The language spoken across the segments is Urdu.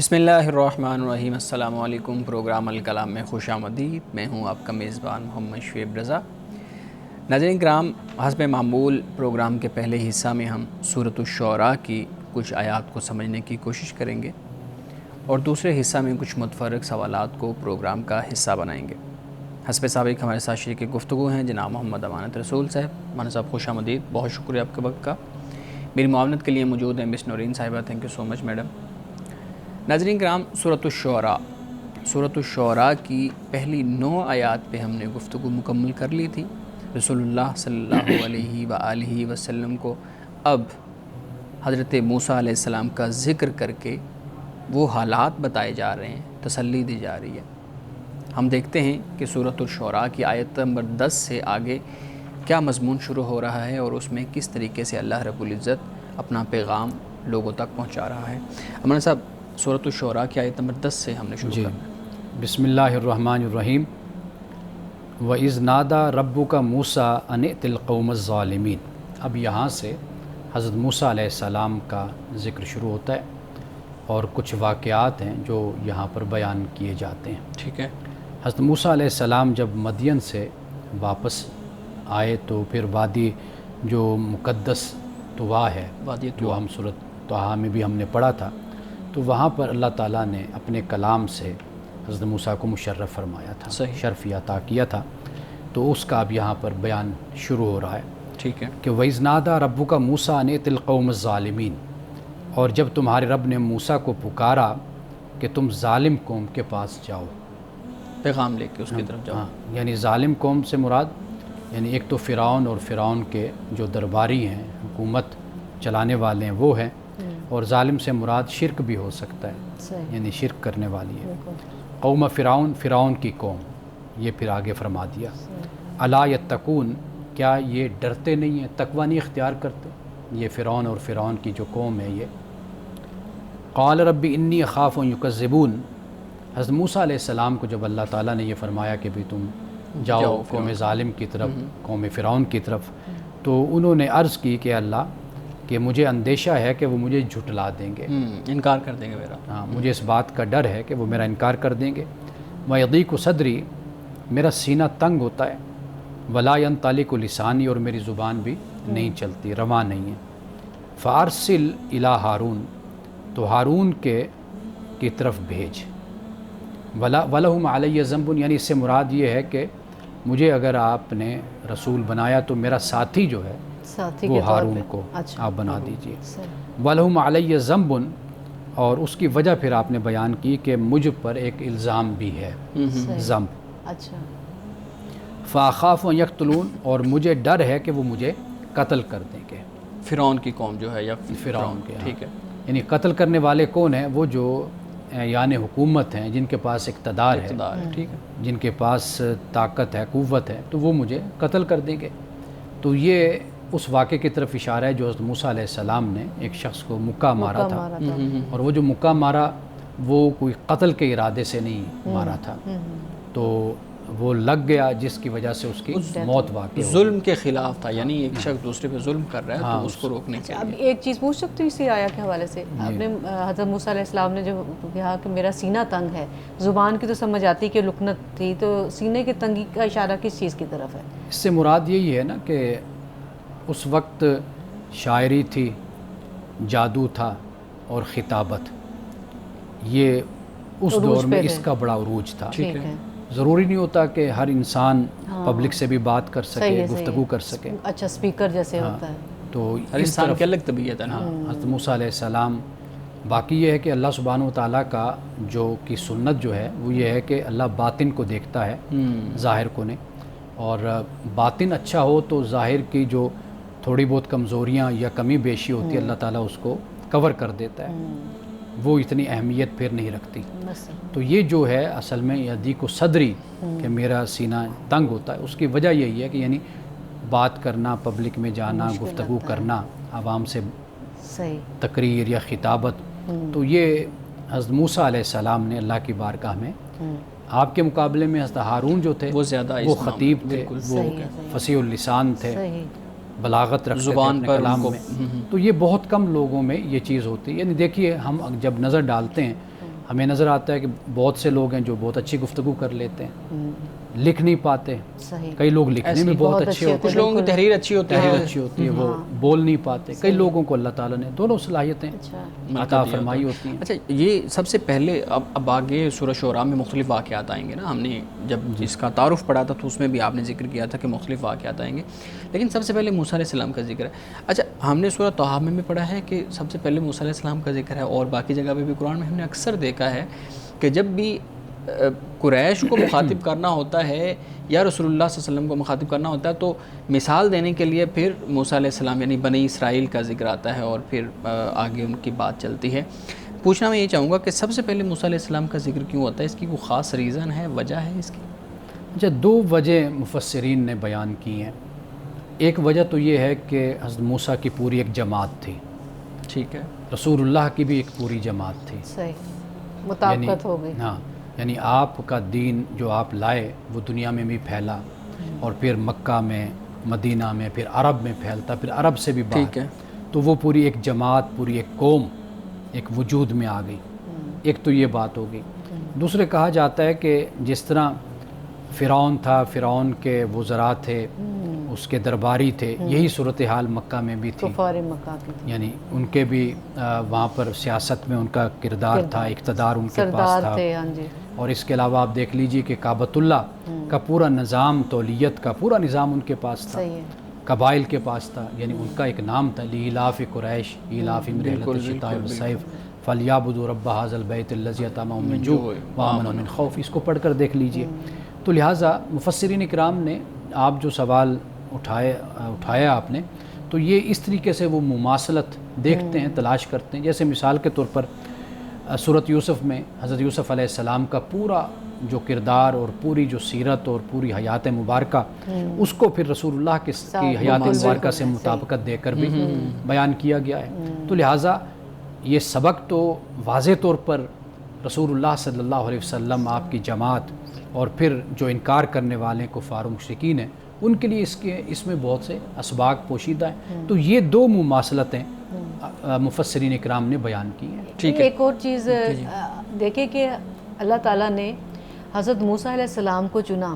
بسم اللہ الرحمن الرحیم۔ السلام علیکم۔ پروگرام الکلام میں خوش آمدید۔ میں ہوں آپ کا میزبان محمد شعیب رضا۔ ناظرین کرام، حسب معمول پروگرام کے پہلے حصہ میں ہم سورۃ الشعراء کی کچھ آیات کو سمجھنے کی کوشش کریں گے اور دوسرے حصہ میں کچھ متفرق سوالات کو پروگرام کا حصہ بنائیں گے۔ حسب سابق ہمارے ساتھ شریک گفتگو ہیں جناب محمد امانت رسول صاحب۔ امانت صاحب خوش آمدید، بہت شکریہ آپ کے وقت کا۔ میری معاونت کے لیے موجود ہیں مس نورین صاحبہ، thank you so much madam. ناظرین کرام، سورۃ الشعراء کی پہلی 9 آیات پہ ہم نے گفتگو مکمل کر لی تھی۔ رسول اللہ صلی اللہ علیہ وآلہ وسلم کو اب حضرت موسیٰ علیہ السلام کا ذکر کر کے وہ حالات بتائے جا رہے ہیں، تسلی دی جا رہی ہے۔ ہم دیکھتے ہیں کہ سورۃ الشعراء کی آیت نمبر 10 سے آگے کیا مضمون شروع ہو رہا ہے اور اس میں کس طریقے سے اللہ رب العزت اپنا پیغام لوگوں تک پہنچا رہا ہے۔ امانت صاحب، سورۃ الشعراء کی آیت نمبر 10 سے ہم نے شروع کرنا ہے۔ بسم اللہ الرحمن الرحیم۔ وَإِذْ نَادَى رَبُّكَ مُوسَىٰ أَنِ ائْتِ الْقَوْمَ الظَّالِمِينَ۔ اب یہاں سے حضرت موسیٰ علیہ السلام کا ذکر شروع ہوتا ہے اور کچھ واقعات ہیں جو یہاں پر بیان کیے جاتے ہیں۔ ٹھیک ہے۔ حضرت موسیٰ علیہ السلام جب مدین سے واپس آئے تو پھر وادی جو مقدس طوا ہے، وادی جو ہم سورۃ طٰہٰ میں بھی ہم نے پڑھا تھا، تو وہاں پر اللہ تعالیٰ نے اپنے کلام سے حضرت موسیٰ کو مشرف فرمایا تھا، شرف عطا کیا تھا، تو اس کا اب یہاں پر بیان شروع ہو رہا ہے۔ ٹھیک ہے کہ وَإِذْ نَادَى رَبُّكَ مُوسَىٰ أَنِ ائْتِ الْقَوْمَ الظَّالِمِينَ، اور جب تمہارے رب نے موسیٰ کو پکارا کہ تم ظالم قوم کے پاس جاؤ، پیغام لے کے اس کی طرف جاؤ۔ یعنی ظالم قوم سے مراد یعنی ایک تو فرعون اور فرعون کے جو درباری ہیں، حکومت چلانے والے ہیں، وہ ہیں، اور ظالم سے مراد شرک بھی ہو سکتا ہے، یعنی شرک کرنے والی ہے۔ قوم فرعون، فرعون کی قوم، یہ پھر آگے فرما دیا۔ الا یتقون، کیا یہ ڈرتے نہیں ہیں، تقوی نہیں اختیار کرتے؟ یہ فرعون اور فرعون کی جو قوم ہے یہ۔ قال رب انی اخاف ان یکذبون، حضرت موسیٰ علیہ السلام کو جب اللہ تعالیٰ نے یہ فرمایا کہ بھی تم جاؤ قوم ظالم کی طرف، قوم فرعون کی طرف، تو انہوں نے عرض کی کہ اللہ کہ مجھے اندیشہ ہے کہ وہ مجھے جھٹلا دیں گے، انکار کر دیں گے میرا۔ ہاں، مجھے اس بات کا ڈر ہے کہ وہ میرا انکار کر دیں گے۔ وَيَضِيقُ صَدْرِي، میرا سینہ تنگ ہوتا ہے۔ وَلَا يَنطَلِقُ لِسَانِي، اور میری زبان بھی نہیں چلتی، رواں نہیں ہے۔ فَأَرْسِلْ إِلَىٰ ہارون، تو ہارون کی طرف بھیج۔ وَلَهُمْ عَلَيَّ ذَنْبٌ، یعنی اس سے مراد یہ ہے کہ مجھے اگر آپ نے رسول بنایا تو میرا ساتھی جو ہے وہ ہارون کو آپ بنا دیجئے۔ وَلَهُمْ عَلَيَّ ذَنْبٌ، اور اس کی وجہ پھر آپ نے بیان کی کہ مجھ پر ایک الزام بھی ہے، ذنب۔ فَأَخَافُ أَن يَقْتُلُونِ، اور مجھے ڈر ہے کہ وہ مجھے قتل کر دیں گے۔ فرعون کی قوم جو ہے یا فرعون کے، ٹھیک ہے، یعنی قتل کرنے والے کون ہیں؟ وہ جو یعنی حکومت ہیں، جن کے پاس اقتدار ہے، ٹھیک ہے، جن کے پاس طاقت ہے، قوت ہے، تو وہ مجھے قتل کر دیں گے۔ تو یہ اس واقعے کی طرف اشارہ ہے جو حضرت موسیٰ علیہ السلام نے ایک شخص کو مکہ مارا تھا، اور وہ جو مکہ مارا وہ کوئی قتل کے ارادے سے نہیں مارا تھا، تو وہ لگ گیا جس کی وجہ سے اس کی موت واقع ہو۔ ظلم کے خلاف تھا، یعنی ایک شخص دوسرے پہ ظلم کر رہا ہے تو اس کو روکنے کے اب لیے۔ ایک چیز پوچھ سکتی ہوں اسی آیا کے حوالے سے؟ آپ نے حضرت موسیٰ علیہ السلام نے جو کہا کہ میرا سینہ تنگ ہے، زبان کی تو سمجھ آتی کہ لکنت تھی، تو سینے کی تنگی کا اشارہ کس چیز کی طرف ہے؟ اس سے مراد یہی ہے نا کہ اس وقت شاعری تھی، جادو تھا اور خطابت، یہ اس دور میں اس کا بڑا عروج تھا۔ ٹھیک ہے، ضروری نہیں ہوتا کہ ہر انسان پبلک سے بھی بات کر سکے، گفتگو کر سکے، اچھا سپیکر جیسے ہوتا ہے، تو ہر انسان کی الگ طبیعت ہے نا۔ حضرت موسیٰ علیہ السلام، باقی یہ ہے کہ اللہ سبحانہ و تعالیٰ کا جو کی سنت جو ہے وہ یہ ہے کہ اللہ باطن کو دیکھتا ہے، ظاہر کو نہیں، اور باطن اچھا ہو تو ظاہر کی جو تھوڑی بہت کمزوریاں یا کمی بیشی ہوتی ہے اللہ تعالیٰ اس کو کور کر دیتا ہے، وہ اتنی اہمیت پھر نہیں رکھتی۔ تو یہ جو ہے اصل میں یضیق صدری، کہ میرا سینہ تنگ ہوتا ہے، اس کی وجہ یہی ہے کہ یعنی بات کرنا، پبلک میں جانا، گفتگو کرنا، عوام سے تقریر یا خطابت، تو یہ حضرت موسیٰ علیہ السلام نے اللہ کی بارگاہ میں، آپ کے مقابلے میں حضرت ہارون جو تھے وہ زیادہ وہ خطیب تھے، وہ فصیح اللسان تھے، بلاغت رکھتے تھے اپنے کلام میں، تو یہ بہت کم لوگوں میں یہ چیز ہوتی ہے۔ یعنی دیکھیے ہم جب نظر ڈالتے ہیں ہمیں نظر آتا ہے کہ بہت سے لوگ ہیں جو بہت اچھی گفتگو کر لیتے ہیں، لکھ نہیں پاتے. کئی لوگ لکھنے میں بہت اچھے ہوتے ہیں، کچھ لوگوں کی تحریر اچھی ہوتی ہے، وہ بول نہیں پاتے. کئی لوگوں کو اللہ تعالیٰ نے دونوں صلاحیتیں عطا فرمائی ہوتی ہیں. اچھا، یہ سب سے پہلے اب آگے سورہ شعراء میں مختلف واقعات آئیں گے نا. ہم نے جب اس کا تعارف پڑھا تھا تو اس میں بھی آپ نے ذکر کیا تھا کہ مختلف واقعات آئیں گے، لیکن سب سے پہلے موسیٰ علیہ السلام کا ذکر ہے. اچھا، ہم نے سورہ طٰہٰ میں بھی پڑھا ہے کہ سب سے پہلے موسیٰ علیہ السلام کا ذکر ہے، اور باقی جگہ پہ بھی قرآن میں ہم نے اکثر دیکھا ہے کہ جب بھی قریش کو مخاطب کرنا ہوتا ہے یا رسول اللہ صلی اللہ علیہ وسلم کو مخاطب کرنا ہوتا ہے تو مثال دینے کے لیے پھر موسیٰ علیہ السلام یعنی بنی اسرائیل کا ذکر آتا ہے اور پھر آگے ان کی بات چلتی ہے. پوچھنا میں یہ چاہوں گا کہ سب سے پہلے موسیٰ علیہ السلام کا ذکر کیوں ہوتا ہے؟ اس کی کوئی خاص ریزن ہے، وجہ ہے اس کی؟ اچھا، دو وجہ مفسرین نے بیان کی ہیں. ایک وجہ تو یہ ہے کہ حضرت موسیٰ کی پوری ایک جماعت تھی، ٹھیک ہے، رسول اللہ کی بھی ایک پوری جماعت تھی، صحیح مطابقت ہو گئی. ہاں، یعنی آپ کا دین جو آپ لائے وہ دنیا میں بھی پھیلا، اور پھر مکہ میں، مدینہ میں، پھر عرب میں پھیلتا، پھر عرب سے بھی باہر. ٹھیک ہے، تو وہ پوری ایک جماعت، پوری ایک قوم ایک وجود میں آ گئی. ایک تو یہ بات ہو گئی. دوسرے کہا جاتا ہے کہ جس طرح فرعون تھا، فرعون کے وزراء تھے، اس کے درباری تھے، یہی صورتحال مکہ میں بھی تھی. کفار مکہ کی تھی، یعنی ان کے بھی وہاں پر سیاست میں ان کا کردار تھا، اقتدار ان کے پاس تھا. اور اس کے علاوہ آپ دیکھ لیجئے کہ کعبۃ اللہ کا پورا نظام، تولیت کا پورا نظام ان کے پاس تھا، قبائل کے پاس تھا. یعنی ان کا ایک نام تھا، لإیلاف قریش ایلافہم رحلۃ الشتاء والصیف فلیعبدوا رب ھذا البیت الذی اطعمهم من جوع وآمنهم من خوف. اس کو پڑھ کر دیکھ لیجئے. تو لہٰذا مفسرین اکرام نے آپ جو سوال اٹھایا آپ نے، تو یہ اس طریقے سے وہ مماثلت دیکھتے ہیں، تلاش کرتے ہیں. جیسے مثال کے طور پر سورۃ یوسف میں حضرت یوسف علیہ السلام کا پورا جو کردار اور پوری جو سیرت اور پوری حیات مبارکہ، اس کو پھر رسول اللہ کی حیات مبارکہ سے مطابقت دے کر بھی بیان کیا گیا ہے. تو لہٰذا یہ سبق تو واضح طور پر رسول اللہ صلی اللہ علیہ وسلم، آپ کی جماعت، اور پھر جو انکار کرنے والے کفار و مشرکین ہیں، ان کے لیے اس میں بہت سے اسباق پوشیدہ ہیں. تو یہ دو مماثلتیں مفسرین اکرام نے بیان کی ہیں. ٹھیک ہے، ایک اور چیز دیکھیں کہ اللہ تعالیٰ نے حضرت موسیٰ علیہ السلام کو چنا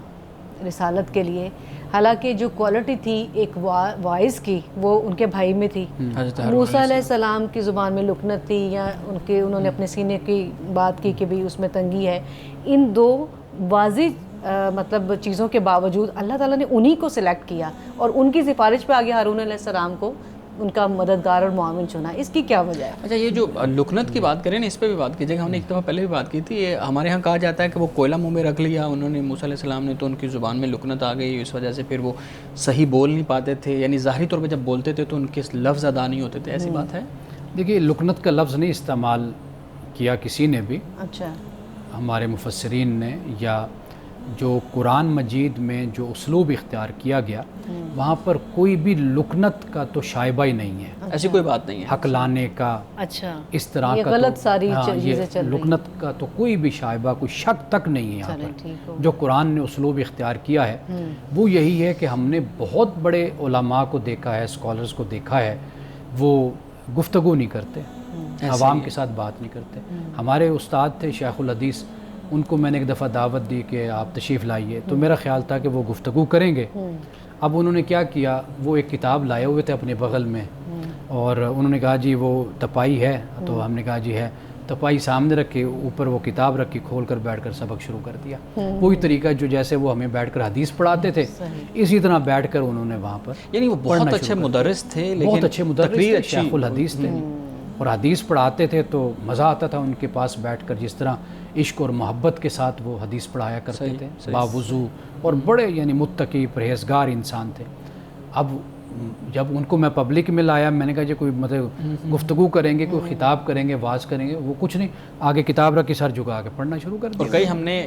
رسالت کے لیے، حالانکہ جو کوالٹی تھی ایک وائز کی وہ ان کے بھائی میں تھی. موسیٰ علیہ السلام کی زبان میں لکنت تھی، یا انہوں نے اپنے سینے کی بات کی کہ بھی اس میں تنگی ہے. ان دو واضح مطلب چیزوں کے باوجود اللہ تعالیٰ نے انہی کو سلیکٹ کیا اور ان کی سفارش پہ آگے ہارون علیہ السلام کو ان کا مددگار اور معاون چنا. اس کی کیا وجہ ہے؟ اچھا، یہ جو لکنت کی بات کریں نا، اس پہ بھی بات کیجیے گا. ہم نے ایک دفعہ پہلے بھی بات کی تھی. یہ ہمارے ہاں کہا جاتا ہے کہ وہ کوئلہ منہ میں رکھ لیا انہوں نے موسیٰ علیہ السلام نے، تو ان کی زبان میں لکنت آ گئی، اس وجہ سے پھر وہ صحیح بول نہیں پاتے تھے. یعنی ظاہری طور پہ جب بولتے تھے تو ان کے لفظ ادا نہیں ہوتے تھے. ایسی بات ہے؟ دیکھیے، لکنت کا لفظ نہیں استعمال کیا کسی نے بھی، اچھا، ہمارے مفسرین نے، یا جو قرآن مجید میں جو اسلوب اختیار کیا گیا وہاں پر کوئی بھی لکنت کا تو شائبہ ہی نہیں ہے. ایسی کوئی بات نہیں ہے. حق لانے کا، اچھا، اس طرح کا غلط ساری چیزیں چل رہی ہیں. لکنت کا تو کوئی بھی شائبہ، کوئی شک تک نہیں ہے یہاں پر. جو قرآن نے اسلوب اختیار کیا ہے وہ یہی ہے کہ ہم نے بہت بڑے علماء کو دیکھا ہے، اسکالرز کو دیکھا ہے، وہ گفتگو نہیں کرتے، عوام کے ساتھ بات نہیں کرتے. ہمارے استاد تھے شیخ الحدیث، ان کو میں نے ایک دفعہ دعوت دی کہ آپ تشریف لائیے، تو میرا خیال تھا کہ وہ گفتگو کریں گے. اب انہوں نے کیا کیا، وہ ایک کتاب لائے ہوئے تھے اپنے بغل میں، اور انہوں نے کہا جی وہ تپائی ہے، تو ہم نے کہا جی ہے. تپائی سامنے رکھے، اوپر وہ کتاب رکھی، کھول کر بیٹھ کر سبق شروع کر دیا. وہی طریقہ جو جیسے وہ ہمیں بیٹھ کر حدیث پڑھاتے تھے، اسی طرح بیٹھ کر انہوں نے وہاں پر، یعنی وہ بہت اچھے مدرس تھے، بہت اچھے مدرس تھے، شیخ الحدیث تھے، اور حدیث پڑھاتے تھے تو مزہ آتا تھا ان کے پاس بیٹھ کر. جس طرح عشق اور محبت کے ساتھ وہ حدیث پڑھایا کرتے تھے، باوضو، اور بڑے یعنی متقی پرہیزگار انسان تھے. اب جب ان کو میں پبلک میں لایا، میں نے کہا جی کوئی مطلب گفتگو کریں گے، کوئی خطاب کریں گے، واز کریں گے، وہ کچھ نہیں، آگے کتاب رکھ کے سر جھکا کے پڑھنا شروع کر دیا. اور کئی ہم نے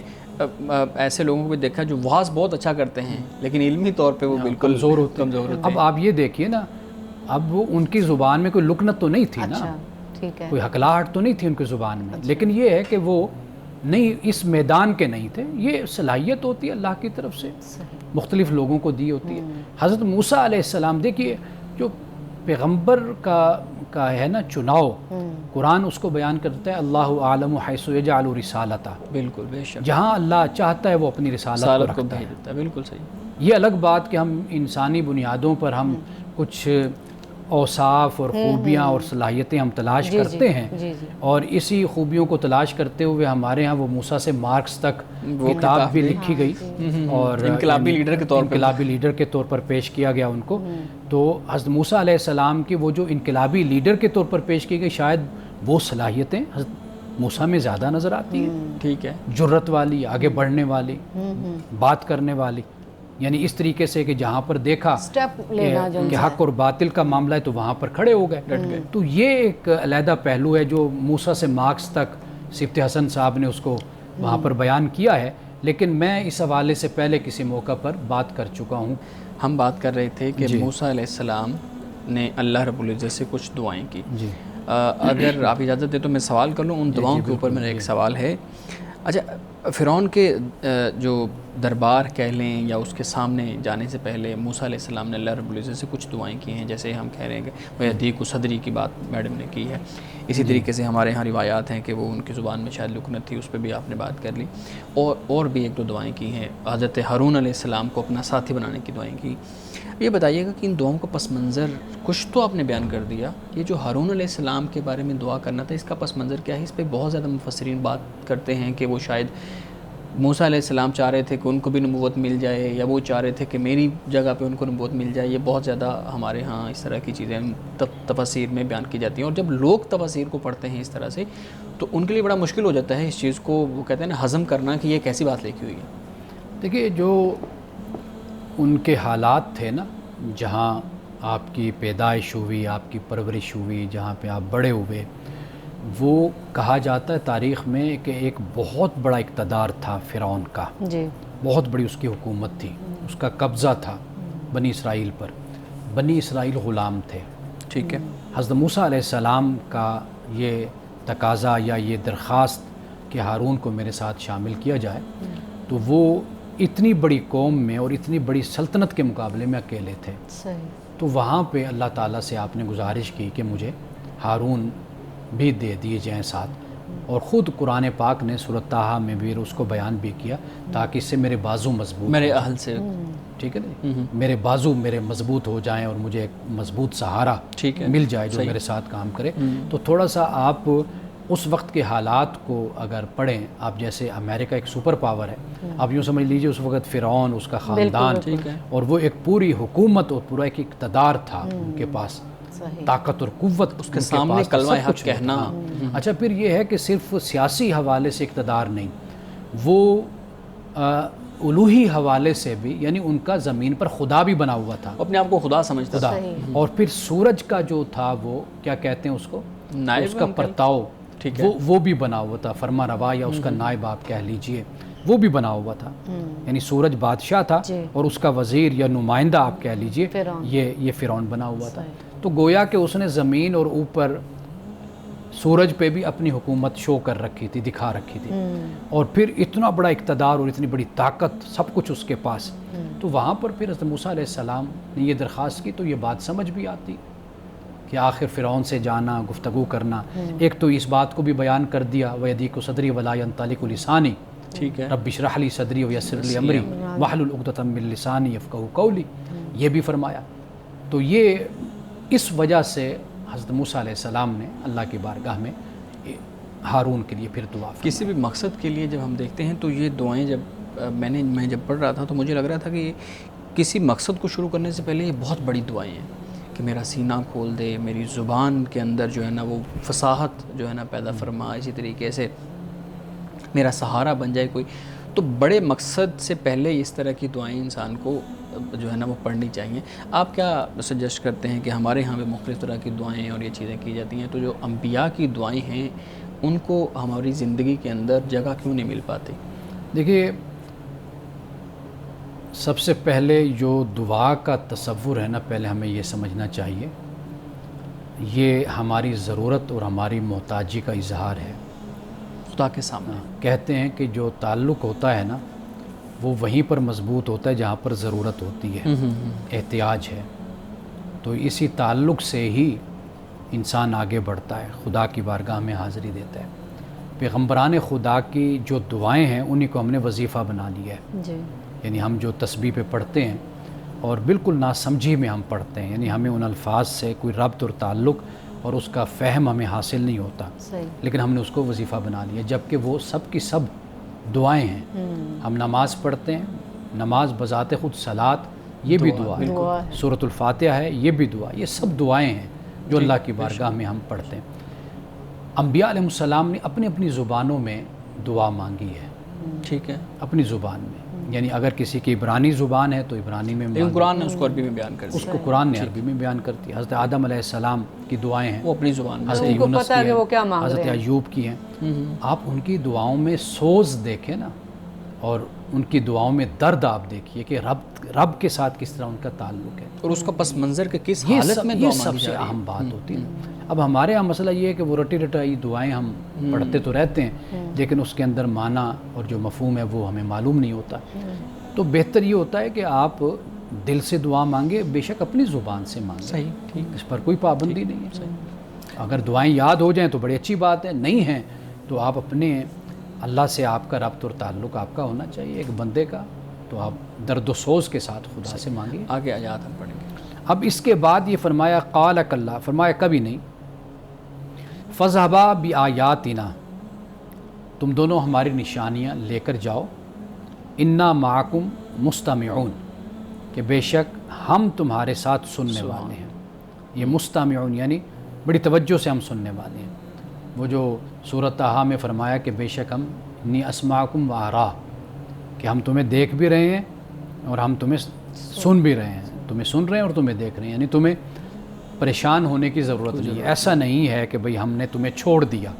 ایسے لوگوں کو بھی دیکھا جو واز بہت اچھا کرتے ہیں لیکن علمی طور پہ وہ بالکل کمزور ہوتے ہیں. اب آپ یہ دیکھیے نا، اب وہ ان کی زبان میں کوئی لکنت تو نہیں تھی نا، کوئی حقلاہٹ تو نہیں تھی ان کی زبان میں، لیکن یہ ہے کہ وہ نہیں اس میدان کے نہیں تھے. یہ صلاحیت ہوتی ہے اللہ کی طرف سے، مختلف لوگوں کو دی ہوتی ہے. حضرت موسیٰ علیہ السلام دیکھیے، جو پیغمبر کا ہے نا چناؤ، قرآن اس کو بیان کرتا ہے اللہ عالم حیث یجعل رسالتہ، بالکل بے شک، جہاں اللہ چاہتا ہے وہ اپنی رسالت کو بھیج دیتا ہے، بالکل صحیح۔ یہ الگ بات کہ ہم انسانی بنیادوں پر ہم کچھ اوصاف اور خوبیاں اور صلاحیتیں ہم تلاش کرتے ہیں، اور اسی خوبیوں کو تلاش کرتے ہوئے ہمارے ہاں وہ موسیٰ سے مارکس تک کتاب بھی لکھی گئی اور انقلابی لیڈر کے طور پر پیش کیا گیا ان کو۔ تو حضرت موسیٰ علیہ السلام کی وہ جو انقلابی لیڈر کے طور پر پیش کی گئی، شاید وہ صلاحیتیں حضرت موسیٰ میں زیادہ نظر آتی ہیں، ٹھیک ہے، جرت والی، آگے بڑھنے والی، بات کرنے والی، یعنی اس طریقے سے کہ جہاں پر دیکھا کہ حق اور باطل کا معاملہ ہے تو وہاں پر کھڑے ہو گئے۔ تو یہ ایک علیحدہ پہلو ہے جو موسیٰ سے مارکس تک صفت حسن صاحب نے اس کو وہاں پر بیان کیا ہے، لیکن میں اس حوالے سے پہلے کسی موقع پر بات کر چکا ہوں۔ ہم بات کر رہے تھے کہ موسیٰ علیہ السلام نے اللہ رب العزت سے کچھ دعائیں کی۔ اگر آپ اجازت دیں تو میں سوال کر لوں، ان دعاؤں کے اوپر میرا ایک سوال ہے۔ اچھا، فرعون کے جو دربار کہہ لیں یا اس کے سامنے جانے سے پہلے موسیٰ علیہ السلام نے اللہ رب العزت سے کچھ دعائیں کی ہیں، جیسے ہم کہہ رہے ہیں کہ وَيَهْدِيكُ صَدْرِي کی بات میڈم نے کی ہے، اسی طریقے سے ہمارے ہاں روایات ہیں کہ وہ ان کی زبان میں شاید لکنت تھی، اس پہ بھی آپ نے بات کر لی، اور بھی ایک دو دعائیں کی ہیں، حضرت ہارون علیہ السلام کو اپنا ساتھی بنانے کی دعائیں کی۔ یہ بتائیے گا کہ ان دعاؤں کا پس منظر کچھ تو آپ نے بیان کر دیا، یہ جو ہارون علیہ السلام کے بارے میں دعا کرنا تھا، اس کا پس منظر کیا ہے؟ اس پہ بہت زیادہ مفسرین بات کرتے ہیں کہ وہ شاید موسیٰ علیہ السلام چاہ رہے تھے کہ ان کو بھی نبوت مل جائے، یا وہ چاہ رہے تھے کہ میری جگہ پہ ان کو نبوت مل جائے۔ یہ بہت زیادہ ہمارے ہاں اس طرح کی چیزیں تفاسیر میں بیان کی جاتی ہیں، اور جب لوگ تفاسیر کو پڑھتے ہیں اس طرح سے تو ان کے لیے بڑا مشکل ہو جاتا ہے اس چیز کو، وہ کہتے ہیں نا، ہضم کرنا کہ یہ کیسی بات لکھی ہوئی ہے۔ دیکھیے، جو ان کے حالات تھے نا، جہاں آپ کی پیدائش ہوئی، آپ کی پرورش ہوئی، جہاں پہ آپ بڑے ہوئے، وہ کہا جاتا ہے تاریخ میں کہ ایک بہت بڑا اقتدار تھا فرعون کا، بہت بڑی اس کی حکومت تھی، اس کا قبضہ تھا بنی اسرائیل پر، بنی اسرائیل غلام تھے، ٹھیک ہے۔ حضرت موسیٰ علیہ السلام کا یہ تقاضا یا یہ درخواست کہ ہارون کو میرے ساتھ شامل کیا جائے، تو وہ اتنی بڑی قوم میں اور اتنی بڑی سلطنت کے مقابلے میں اکیلے تھے، تو وہاں پہ اللہ تعالیٰ سے آپ نے گزارش کی کہ مجھے ہارون بھی دے دیے جائیں ساتھ، اور خود قرآن پاک نے سورۃ طٰہٰ میں بھی اس کو بیان بھی کیا، تاکہ اس سے میرے بازو مضبوط، میرے اہل سے، ٹھیک ہے نا، میرے بازو میرے مضبوط ہو جائیں اور مجھے ایک مضبوط سہارا مل جائے جو میرے ساتھ کام کرے۔ تو تھوڑا سا آپ اس وقت کے حالات کو اگر پڑھیں، آپ جیسے امریکہ ایک سپر پاور ہے، آپ یوں سمجھ لیجئے اس وقت فرعون، اس کا خاندان، اور وہ ایک پوری حکومت اور پورا ایک اقتدار تھا ان کے پاس، طاقت اور قوت اس کے سامنے کلمہ حق کہنا۔ اچھا، پھر یہ ہے کہ صرف سیاسی حوالے سے اقتدار نہیں، وہ الوہی حوالے سے بھی، یعنی ان کا زمین پر خدا بھی بنا ہوا تھا، اپنے آپ کو خدا سمجھتا تھا، اور پھر سورج کا جو تھا وہ کیا کہتے ہیں اس کو، اس کا پرتاؤ، وہ بھی بنا ہوا تھا، فرما روا یا اس کا نائب آپ کہہ لیجئے، وہ بھی بنا ہوا تھا، یعنی سورج بادشاہ تھا اور اس کا وزیر یا نمائندہ آپ کہہ لیجئے یہ فرعون بنا ہوا تھا۔ تو گویا کہ اس نے زمین اور اوپر سورج پہ بھی اپنی حکومت شو کر رکھی تھی، دکھا رکھی تھی، اور پھر اتنا بڑا اقتدار اور اتنی بڑی طاقت، سب کچھ اس کے پاس۔ تو وہاں پر پھر حضرت موسیٰ علیہ السلام نے یہ درخواست کی، تو یہ بات سمجھ بھی آتی کہ آخر فرعون سے جانا، گفتگو کرنا، ایک تو اس بات کو بھی بیان کر دیا وَيَضِيقُ صَدْرِي وَلَا يَنطَلِقُ لِسَانِي، ٹھیک ہے، رب اشرح لی صدری ویسر لی امری واحلل عقدۃ من لسانی یفقہوا قولی، یہ بھی فرمایا۔ تو یہ اس وجہ سے حضرت موسیٰ علیہ السلام نے اللہ کی بارگاہ میں ہارون کے لیے پھر دعا فرمائی۔ کسی بھی مقصد کے لیے جب ہم دیکھتے ہیں تو یہ دعائیں میں جب پڑھ رہا تھا تو مجھے لگ رہا تھا کہ کسی مقصد کو شروع کرنے سے پہلے یہ بہت بڑی دعائیں ہیں کہ میرا سینہ کھول دے، میری زبان کے اندر جو ہے نا وہ فصاحت جو ہے نا پیدا فرما، اسی طریقے سے میرا سہارا بن جائے کوئی۔ تو بڑے مقصد سے پہلے اس طرح کی دعائیں انسان کو جو ہے نا وہ پڑھنی چاہیے۔ آپ کیا سجیسٹ کرتے ہیں کہ ہمارے ہاں بھی مختلف طرح کی دعائیں اور یہ چیزیں کی جاتی ہیں، تو جو انبیاء کی دعائیں ہیں ان کو ہماری زندگی کے اندر جگہ کیوں نہیں مل پاتی؟ دیکھیے، سب سے پہلے جو دعا کا تصور ہے نا، پہلے ہمیں یہ سمجھنا چاہیے یہ ہماری ضرورت اور ہماری محتاجی کا اظہار ہے خدا کے سامنے۔ کہتے ہیں کہ جو تعلق ہوتا ہے نا وہ وہیں پر مضبوط ہوتا ہے جہاں پر ضرورت ہوتی ہے، احتیاج ہے۔ تو اسی تعلق سے ہی انسان آگے بڑھتا ہے، خدا کی بارگاہ میں حاضری دیتا ہے۔ پیغمبران خدا کی جو دعائیں ہیں انہی کو ہم نے وظیفہ بنا لیا ہے۔ جی یعنی ہم جو تسبیح پہ پڑھتے ہیں اور بالکل ناسمجھی میں ہم پڑھتے ہیں، یعنی ہمیں ان الفاظ سے کوئی ربط اور تعلق اور اس کا فہم ہمیں حاصل نہیں ہوتا، صحیح، لیکن ہم نے اس کو وظیفہ بنا لیا، جبکہ وہ سب کی سب دعائیں ہیں۔ ہم نماز پڑھتے ہیں، نماز بذات خود صلاۃ یہ بھی دعا ہے، دعا ہے، سورۃ الفاتحہ ہے یہ بھی دعا، یہ سب دعائیں ہیں جو اللہ کی بارگاہ میں ہم پڑھتے ہیں۔ انبیاء علیہ السلام نے اپنی اپنی زبانوں میں دعا مانگی ہے، ٹھیک ہے، اپنی زبان میں، یعنی اگر کسی کی عبرانی زبان ہے تو عبرانی میں لیکن قرآن نے اس کو عربی میں بیان کر اس دیا، کو قرآن نے عربی میں بیان کرتی ہے۔ حضرت آدم علیہ السلام کی دعائیں ہیں، وہ اپنی زبان میں، حضرت ان کو یونس پتہ ہے کی کہ وہ کیا ہیں، مانگ رہے حضرت ہیں۔ ایوب کی ہیں۔ آپ ان کی دعاؤں میں سوز دیکھیں نا، اور ان کی دعاؤں میں درد آپ دیکھیے کہ رب کے ساتھ کس طرح ان کا تعلق ہے، اور اس کا پس منظر کے کس یہ حالت میں دعا سب مانگی سے جا رہی ہے۔ اہم بات ہوتی ہے۔ اب ہمارے یہاں مسئلہ یہ ہے کہ وہ رٹی رٹائی دعائیں ہم پڑھتے تو رہتے ہیں، لیکن اس کے اندر معنی اور جو مفہوم ہے وہ ہمیں معلوم نہیں ہوتا۔ تو بہتر یہ ہوتا ہے کہ آپ دل سے دعا مانگے، بے شک اپنی زبان سے مانگے، صحیح، ٹھیک، اس پر کوئی پابندی نہیں ہے۔ اگر دعائیں یاد ہو جائیں تو بڑی اچھی بات ہے، نہیں ہیں تو آپ اپنے اللہ سے آپ کا ربط اور تعلق آپ کا ہونا چاہیے ایک بندے کا، تو آپ درد و سوز کے ساتھ خدا سے مانگیے۔ آگے آیات ہم پڑھیں گے۔ اب اس کے بعد یہ فرمایا قال کلا، فرمایا کبھی نہیں، فذهبا بآیاتنا، تم دونوں ہماری نشانیاں لے کر جاؤ، انا معکم مستمعون، کہ بے شک ہم تمہارے ساتھ سننے والے ہیں۔ یہ مستمعون یعنی بڑی توجہ سے ہم سننے والے ہیں۔ وہ جو سورۃ طٰہٰ میں فرمایا کہ بے شک ہم انی اسمعکم و ارا، کہ ہم تمہیں دیکھ بھی رہے ہیں اور ہم تمہیں سن بھی رہے ہیں، تمہیں سن رہے ہیں اور تمہیں دیکھ رہے ہیں، یعنی تمہیں پریشان ہونے کی ضرورت نہیں ہے۔ ایسا نہیں ہے کہ بھئی ہم نے تمہیں چھوڑ دیا،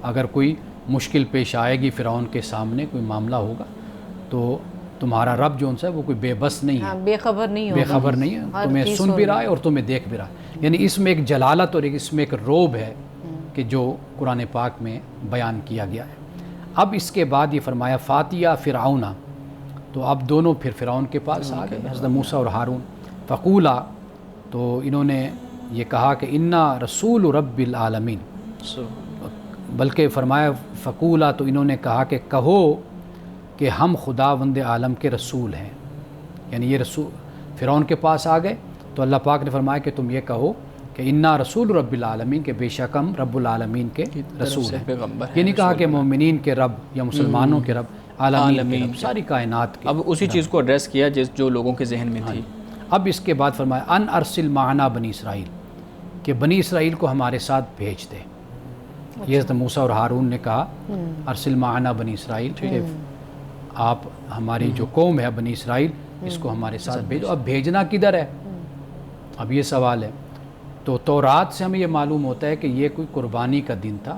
اگر کوئی مشکل پیش آئے گی فرعون کے سامنے، کوئی معاملہ ہوگا تو تمہارا رب جو ان سے وہ کوئی بے بس نہیں ہے، بے خبر نہیں بے خبر نہیں ہے، تمہیں سن بھی رہا ہے اور تمہیں دیکھ بھی رہا ہے۔ یعنی اس میں ایک جلالت اور اس میں ایک روب ہے کہ جو قرآن پاک میں بیان کیا گیا ہے۔ اب اس کے بعد یہ فرمایا فاتیہ فرعون، تو اب دونوں پھر فرعون کے پاس آ گئے، حضرت موسیٰ اور ہارون۔ فقولا، تو انہوں نے یہ کہا کہ انا رسول رب العالمین، بلکہ فرمایا فقولا، تو انہوں نے کہا کہ کہو کہ ہم خداوند عالم کے رسول ہیں، یعنی یہ رسول فرعون کے پاس آ گئے تو اللہ پاک نے فرمایا کہ تم یہ کہو کہ انا رسول رب العالمین، کہ بے شک ہم رب العالمین کے رسول ہیں۔ یہ نہیں کہا کہ مومنین کے رب یا مسلمانوں کے رب، عالمین کے رب، ساری کائنات کے۔ اب اسی چیز کو ایڈریس کیا جو لوگوں کے ذہن میں تھی۔ اب اس کے بعد فرمایا ان ارسل معنا بنی اسرائیل، کہ بنی اسرائیل کو ہمارے ساتھ بھیج دے۔ یہ حضرت موسیٰ اور ہارون نے کہا ارسل معنا بنی اسرائیل، کہ آپ ہماری جو قوم ہے بنی اسرائیل اس کو ہمارے ساتھ بھیجو۔ اب بھیجنا کدھر ہے، اب یہ سوال ہے۔ تو تورات سے ہمیں یہ معلوم ہوتا ہے کہ یہ کوئی قربانی کا دن تھا،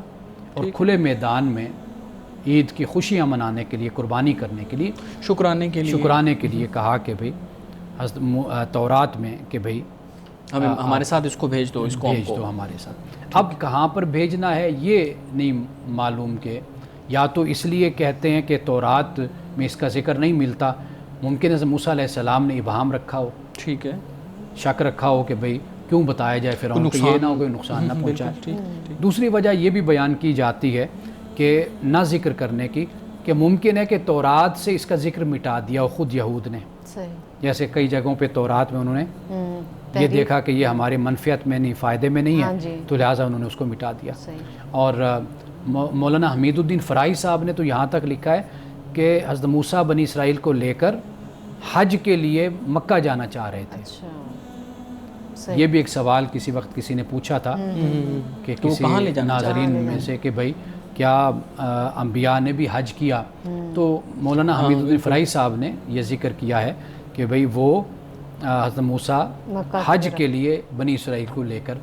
اور کھلے میدان میں عید کی خوشیاں منانے کے لیے، قربانی کرنے کے لیے، شکرانے کے لیے کہا کہ بھئی حضرت تورات میں کہ بھئی ہمارے ساتھ اس کو بھیج دو، اس کو بھیج دو ہمارے ساتھ۔ اب کہاں پر بھیجنا ہے یہ نہیں معلوم، کہ یا تو اس لیے کہتے ہیں کہ تورات میں اس کا ذکر نہیں ملتا، ممکن ہے موسیٰ علیہ السلام نے ابہام رکھا ہو، ٹھیک ہے، شک رکھا ہو کہ بھئی کیوں بتایا جائے فرعون کو، یہ نہ ہو کوئی نقصان نہ پہنچائے۔ دوسری وجہ یہ بھی بیان کی جاتی ہے کہ نہ ذکر کرنے کی، کہ ممکن ہے کہ تورات سے اس کا ذکر مٹا دیا ہو خود یہود نے، جیسے کئی جگہوں پہ تورات میں انہوں نے یہ دیکھا کہ یہ ہمارے منفعت میں نہیں، فائدے میں نہیں ہے، تو لہٰذا انہوں نے اس کو مٹا دیا۔ اور مولانا حمید الدین فرائی صاحب نے تو یہاں تک لکھا ہے کہ حضرت موسیٰ بنی اسرائیل کو لے کر حج کے لیے مکہ جانا چاہ رہے تھے۔ یہ بھی ایک سوال کسی وقت کسی نے پوچھا تھا کہ کسی ناظرین میں سے کہ بھئی کیا انبیاء نے بھی حج کیا، تو مولانا حمید الدین فرائی صاحب نے یہ ذکر کیا ہے کہ بھئی وہ حضرت موسیٰ حج کے لیے بنی اسرائیل کو لے کر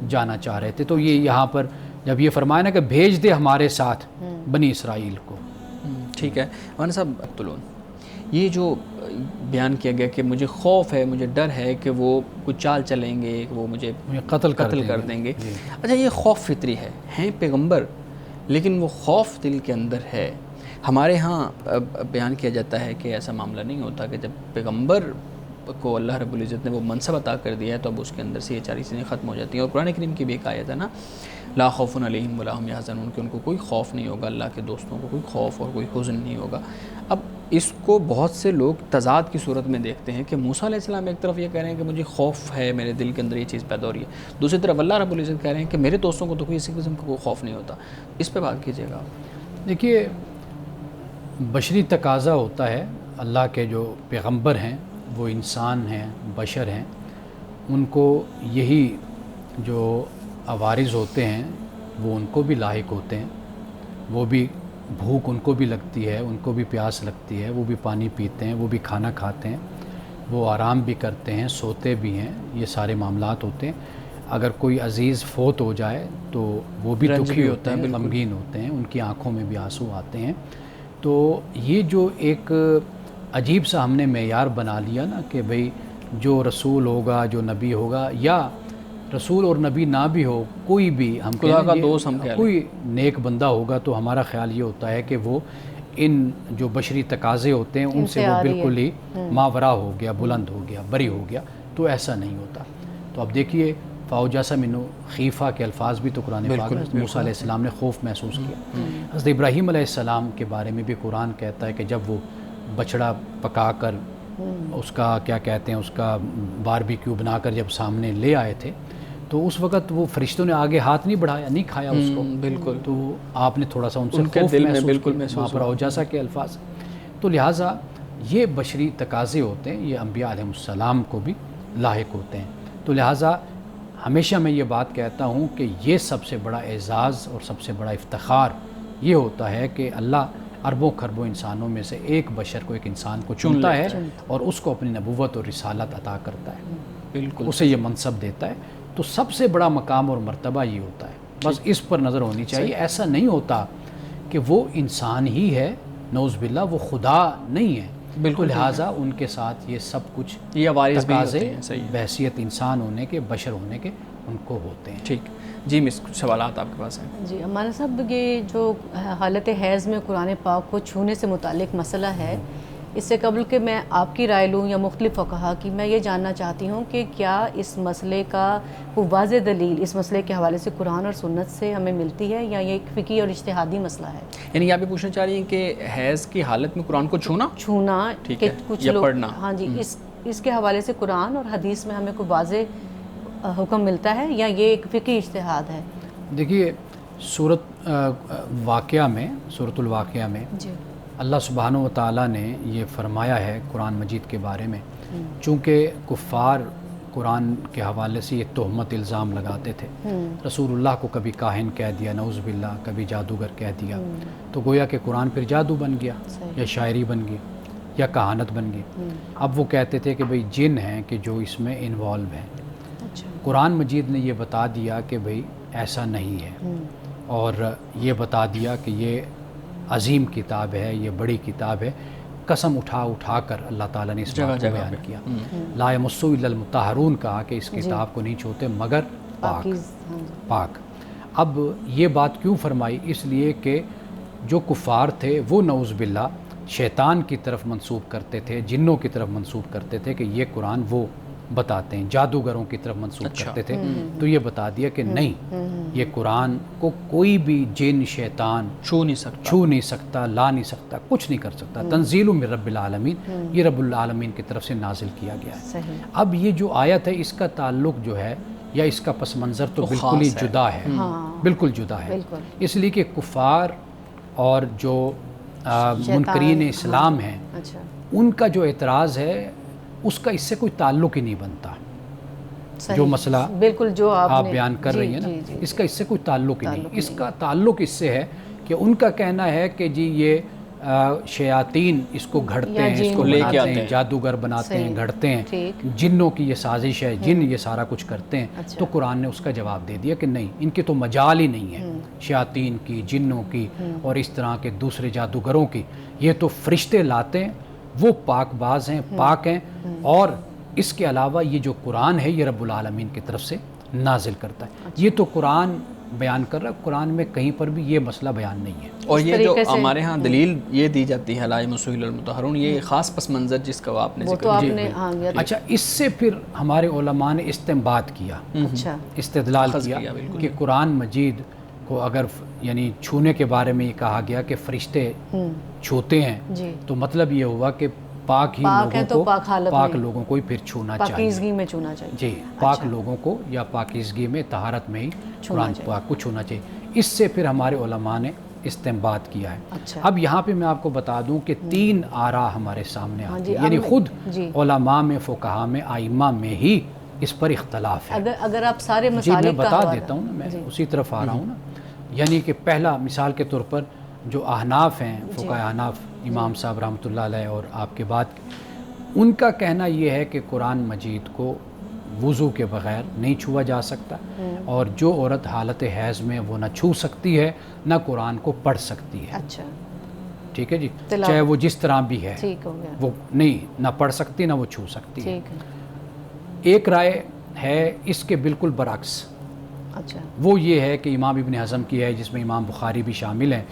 جانا چاہ رہے تھے۔ تو یہ یہاں پر جب یہ فرمایا نا کہ بھیج دے ہمارے ساتھ بنی اسرائیل کو، ٹھیک ہے مولانا صاحب، یہ جو بیان کیا گیا کہ مجھے خوف ہے، مجھے ڈر ہے کہ وہ کچھ چال چلیں گے، کہ وہ مجھے قتل کر دیں گے۔ اچھا، یہ خوف فطری ہے، ہیں پیغمبر لیکن وہ خوف دل کے اندر ہے۔ ہمارے ہاں بیان کیا جاتا ہے کہ ایسا معاملہ نہیں ہوتا، کہ جب پیغمبر کو اللہ رب العزت نے وہ منصب عطا کر دیا ہے تو اب اس کے اندر سے یہ ساری چیزیں ختم ہو جاتی ہیں. اور قرآن کریم کی بھی ایک آیت ہے نا, لا خوف علیہم ولا ہم یحزنون, کہ ان کو کوئی خوف نہیں ہوگا, اللہ کے دوستوں کو کوئی خوف اور کوئی حزن نہیں ہوگا. اب اس کو بہت سے لوگ تضاد کی صورت میں دیکھتے ہیں کہ موسیٰ علیہ السلام ایک طرف یہ کہہ رہے ہیں کہ مجھے خوف ہے, میرے دل کے اندر یہ چیز پیدا ہو رہی ہے, دوسری طرف اللہ رب العزت کہہ رہے ہیں کہ میرے دوستوں کو تو کوئی اسی قسم کا کوئی خوف نہیں ہوتا. اس پہ بات کیجیے گا آپ. دیکھیے, بشری تقاضا ہوتا ہے, اللہ کے جو پیغمبر ہیں وہ انسان ہیں, بشر ہیں, ان کو یہی جو عوارض ہوتے ہیں وہ ان کو بھی لاحق ہوتے ہیں. وہ بھی بھوک ان کو بھی لگتی ہے, ان کو بھی پیاس لگتی ہے, وہ بھی پانی پیتے ہیں, وہ بھی کھانا کھاتے ہیں, وہ آرام بھی کرتے ہیں, سوتے بھی ہیں, یہ سارے معاملات ہوتے ہیں. اگر کوئی عزیز فوت ہو جائے تو وہ بھی دکھی ہوتے ہیں, غمگین ہوتے ہیں, ان کی آنکھوں میں بھی آنسو آتے ہیں. تو یہ جو ایک عجیب سا ہم نے معیار بنا لیا نا کہ بھئی جو رسول ہوگا, جو نبی ہوگا, یا رسول اور نبی نہ بھی ہو, کوئی بھی ہم خدا کا دوست ہم کہہ لیں, کوئی نیک بندہ ہوگا تو ہمارا خیال یہ ہوتا ہے کہ وہ ان جو بشری تقاضے ہوتے ہیں ان سے وہ بالکل ہی ماورا ہو گیا, بلند ہو گیا, بری ہو گیا. تو ایسا نہیں ہوتا. تو اب دیکھیے, فاوجاسا منو خیفہ کے الفاظ بھی تو قرآن پاک میں موسیٰ علیہ السلام نے خوف محسوس کیا. حضرت ابراہیم علیہ السلام کے بارے میں بھی قرآن کہتا ہے کہ جب وہ بچڑا پکا کر اس کا کیا کہتے ہیں, اس کا باربیکیو بنا کر جب سامنے لے آئے تھے تو اس وقت وہ فرشتوں نے آگے ہاتھ نہیں بڑھایا, نہیں کھایا اس کو. بالکل. تو آپ نے تھوڑا سا ان سے خوف محسوس کیا, فاوجاسا کے الفاظ. تو لہٰذا یہ بشری تقاضے ہوتے ہیں, یہ انبیاء علیہ السلام کو بھی لاحق ہوتے ہیں. تو لہٰذا ہمیشہ میں یہ بات کہتا ہوں کہ یہ سب سے بڑا اعزاز اور سب سے بڑا افتخار یہ ہوتا ہے کہ اللہ اربوں خربوں انسانوں میں سے ایک بشر کو, ایک انسان کو چنتا ہے اور اس کو اپنی نبوت اور رسالت عطا کرتا ہے. بالکل. اسے یہ منصب دیتا ہے. تو سب سے بڑا مقام اور مرتبہ یہ ہوتا ہے. بس اس پر نظر ہونی چاہیے. ایسا نہیں ہوتا کہ وہ انسان ہی ہے, نعوذ باللہ, وہ خدا نہیں ہے. بالکل. لہٰذا ان کے ساتھ یہ سب کچھ یہ عوارض بھی تقاضے بحیثیت انسان ہونے کے, بشر ہونے کے, ان کو ہوتے ہیں. ٹھیک جی مس, کچھ سوالات آپ کے پاس ہیں؟ جی ہمارے صاحب, یہ جو حالت حیض میں قرآن پاک کو چھونے سے متعلق مسئلہ ہے, اس سے قبل کہ میں آپ کی رائے لوں یا مختلف فقہا کی, میں یہ جاننا چاہتی ہوں کہ کیا اس مسئلے کا کوئی واضح دلیل اس مسئلے کے حوالے سے قرآن اور سنت سے ہمیں ملتی ہے, یا یہ ایک فقہی اور اجتہادی مسئلہ ہے؟ یعنی آپ یہ پوچھنا چاہ رہی ہیں کہ حیض کی حالت میں قرآن کو چھونا کہ کچھ لوگ پڑھنا, ہاں جی, اس کے حوالے سے قرآن اور حدیث میں ہمیں کوئی واضح حکم ملتا ہے یا یہ ایک فقہی اجتہاد ہے؟ دیکھیے, سورۃ واقعہ میں, سورۃ الواقعہ میں جی اللہ سبحانہ و تعالیٰ نے یہ فرمایا ہے قرآن مجید کے بارے میں, چونکہ کفار قرآن کے حوالے سے یہ تہمت الزام لگاتے تھے. رسول اللہ کو کبھی کاہن کہہ دیا, نعوذ باللہ, کبھی جادوگر کہہ دیا, تو گویا کہ قرآن پھر جادو بن گیا یا شاعری بن گئی یا کہانت بن گئی. اب وہ کہتے تھے کہ بھئی جن ہیں کہ جو اس میں انوالو ہیں. قرآن مجید نے یہ بتا دیا کہ بھئی ایسا نہیں ہے, اور یہ بتا دیا کہ یہ عظیم کتاب ہے, یہ بڑی کتاب ہے. قسم اٹھا کر اللہ تعالیٰ نے اس بات کو بیان کیا. لا یمسہ الا المطہرون کہا کہ اس کتاب کو نہیں چھوتے مگر پاک. اب یہ بات کیوں فرمائی؟ اس لیے کہ جو کفار تھے وہ نعوذ باللہ شیطان کی طرف منسوب کرتے تھے, جنوں کی طرف منسوب کرتے تھے کہ یہ قرآن وہ بتاتے ہیں, جادوگروں کی طرف منسوب کرتے تھے. تو یہ بتا دیا کہ نہیں, یہ قرآن کو کوئی بھی جن شیطان چھو نہیں سکتا, لا نہیں سکتا, کچھ نہیں کر سکتا. تنزیل من رب العالمین, یہ رب العالمین کی طرف سے نازل کیا گیا ہے. اب یہ جو آیت ہے اس کا تعلق جو ہے یا اس کا پس منظر تو بالکل ہی جدا ہے, بالکل جدا ہے. اس لیے کہ کفار اور جو منکرین اسلام ہیں ان کا جو اعتراض ہے اس کا اس سے کوئی تعلق ہی نہیں بنتا. جو مسئلہ بالکل جو آپ بیان کر رہی ہیں نا, اس کا اس سے کوئی تعلق ہی نہیں. اس کا تعلق اس سے ہے کہ ان کا کہنا ہے کہ جی یہ شیاطین اس کو گھڑتے ہیں, اس کو بناتے ہیں, جادوگر بناتے ہیں, گھڑتے ہیں, جنوں کی یہ سازش ہے, جن یہ سارا کچھ کرتے ہیں. تو قرآن نے اس کا جواب دے دیا کہ نہیں, ان کی تو مجال ہی نہیں ہے شیاطین کی, جنوں کی اور اس طرح کے دوسرے جادوگروں کی. یہ تو فرشتے لاتے ہیں, وہ پاک باز ہیں, پاک ہیں, اور اس کے علاوہ یہ جو قرآن ہے یہ رب العالمین کی طرف سے نازل کرتا ہے. یہ تو قرآن بیان کر رہا ہے، قرآن میں کہیں پر بھی یہ مسئلہ بیان نہیں ہے. اور یہ جو ہمارے ہاں دلیل یہ دی جاتی ہے لا یمسہ المطہرون، یہ خاص پس منظر جس کا آپ نے ذکر کیا. اچھا، اس سے پھر ہمارے علماء نے استنباط کیا، استدلال کیا کہ قرآن مجید کو اگر یعنی چھونے کے بارے میں یہ کہا گیا کہ فرشتے چھوتے ہیں تو مطلب یہ ہوا کہ پاک ہی لوگوں کو، پاک لوگوں کو ہی پھر چھونا چاہیے، پاکیزگی میں چھونا چاہیے. جی، پاک لوگوں کو یا پاکیزگی میں، طہارت میں ہی قرآن پاک کو چھونا چاہیے. اس سے پھر ہمارے علماء نے استنباط کیا ہے. اب یہاں پہ میں آپ کو بتا دوں کہ 3 آراء ہمارے سامنے آتی ہیں، یعنی خود علماء میں، فقہاء میں، ائمہ میں ہی اس پر اختلاف ہے. اگر آپ سارے جی میں بتا دیتا ہوں نا، میں اسی طرف آ رہا ہوں نا. یعنی کہ پہلا مثال کے طور پر جو احناف ہیں، فقہاء احناف، امام صاحب رحمۃ اللہ علیہ اور آپ کے بعد، ان کا کہنا یہ ہے کہ قرآن مجید کو وضو کے بغیر نہیں چھوا جا سکتا، اور جو عورت حالت حیض میں وہ نہ چھو سکتی ہے نہ قرآن کو پڑھ سکتی ہے. اچھا، ٹھیک ہے جی، چاہے وہ جس طرح بھی ہے، وہ نہیں نہ پڑھ سکتی نہ وہ چھو سکتی ہے. ایک رائے ہے اس کے بالکل برعکس. اچھا، وہ یہ ہے کہ امام ابن حزم کی ہے، جس میں امام بخاری بھی شامل ہیں.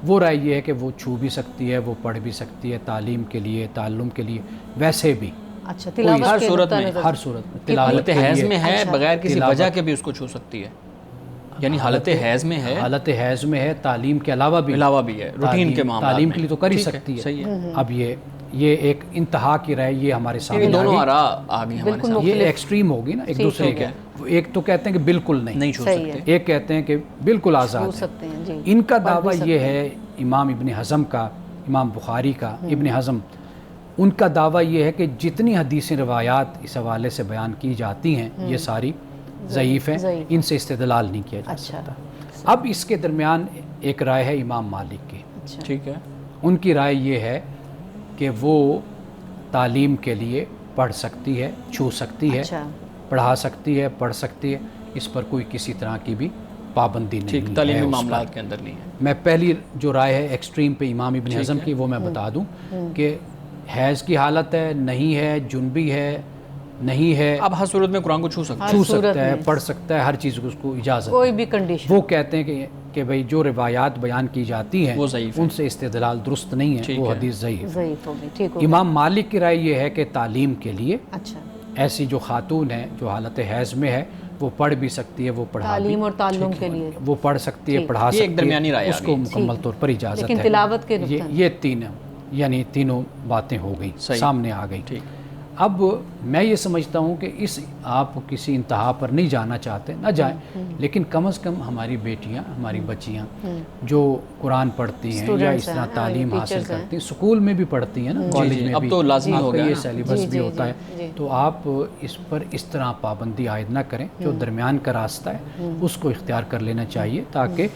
وہ رائے یہ ہے کہ وہ چھو بھی سکتی ہے، وہ پڑھ بھی سکتی ہے، تعلیم کے لیے، تعلم کے لیے، ویسے بھی. اچھا، ہر صورت میں، ہر صورت میں حالت حیض میں ہے بغیر کسی وجہ کے بھی اس کو چھو سکتی ہے. یعنی حالت حیض میں ہے، حالت حیض میں ہے، تعلیم کے علاوہ بھی ہے، روٹین کے معاملات، تعلیم کے لیے تو کر ہی سکتی ہے. اب یہ ایک انتہا کی رائے یہ ہمارے سامنے دونوں آراء آ گئی ہمارے سامنے. یہ ایکسٹریم ہوگی نا ایک دوسرے کے. ایک تو کہتے ہیں کہ بالکل نہیں چھو سکتے، ایک کہتے ہیں کہ بالکل آزاد ہیں. ان کا دعویٰ یہ ہے، امام ابن حزم کا، امام بخاری کا، ابن حزم، ان کا دعویٰ یہ ہے کہ جتنی حدیثیں روایات اس حوالے سے بیان کی جاتی ہیں یہ ساری ضعیف ہیں، ان سے استدلال نہیں کیا جا سکتا. اب اس کے درمیان ایک رائے ہے امام مالک کی. ٹھیک ہے، ان کی رائے یہ ہے کہ وہ تعلیم کے لیے پڑھ سکتی ہے، چھو سکتی ہے، پڑھا سکتی ہے، پڑھ سکتی ہے، اس پر کوئی کسی طرح کی بھی پابندی نہیں ہے. تعلیمی معاملات کے اندر نہیں ہے. میں پہلی جو رائے ہے ایکسٹریم پہ امام ابن حزم کی، وہ میں بتا دوں کہ حیض کی حالت ہے، نہیں ہے، جنبی ہے، نہیں ہے، اب ہر صورت میں قرآن کو چھو سکتا ہے، پڑھ سکتا ہے، ہر چیز کو اس کو اجازت، کوئی بھی کنڈیشن. وہ کہتے ہیں کہ بھئی جو روایات بیان کی جاتی ہیں ان سے استدلال درست نہیں ہے، وہ حدیث ضعیف. امام مالک کی رائے یہ ہے کہ تعلیم کے لیے ایسی جو خاتون ہے جو حالت حیض میں ہے وہ پڑھ بھی سکتی ہے، وہ پڑھا تعلیم اور تعلم کے لیے وہ پڑھ سکتی ہے، پڑھا سکتی ہے، اس کو مکمل طور پر اجازت ہے. لیکن تلاوت کے یہ یعنی تینوں باتیں ہو گئی، سامنے آ گئی. اب میں یہ سمجھتا ہوں کہ آپ کسی انتہا پر نہیں جانا چاہتے، نہ جائیں، لیکن کم از کم ہماری بیٹیاں، ہماری بچیاں جو قرآن پڑھتی ہیں یا اس طرح تعلیم حاصل کرتی ہیں، اسکول میں بھی پڑھتی ہیں نا، کالج میں بھی، اب تو لازمی ہو گیا، یہ سیلیبس بھی ہوتا ہے. تو آپ اس پر اس طرح پابندی عائد نہ کریں. جو درمیان کا راستہ ہے اس کو اختیار کر لینا چاہیے، تاکہ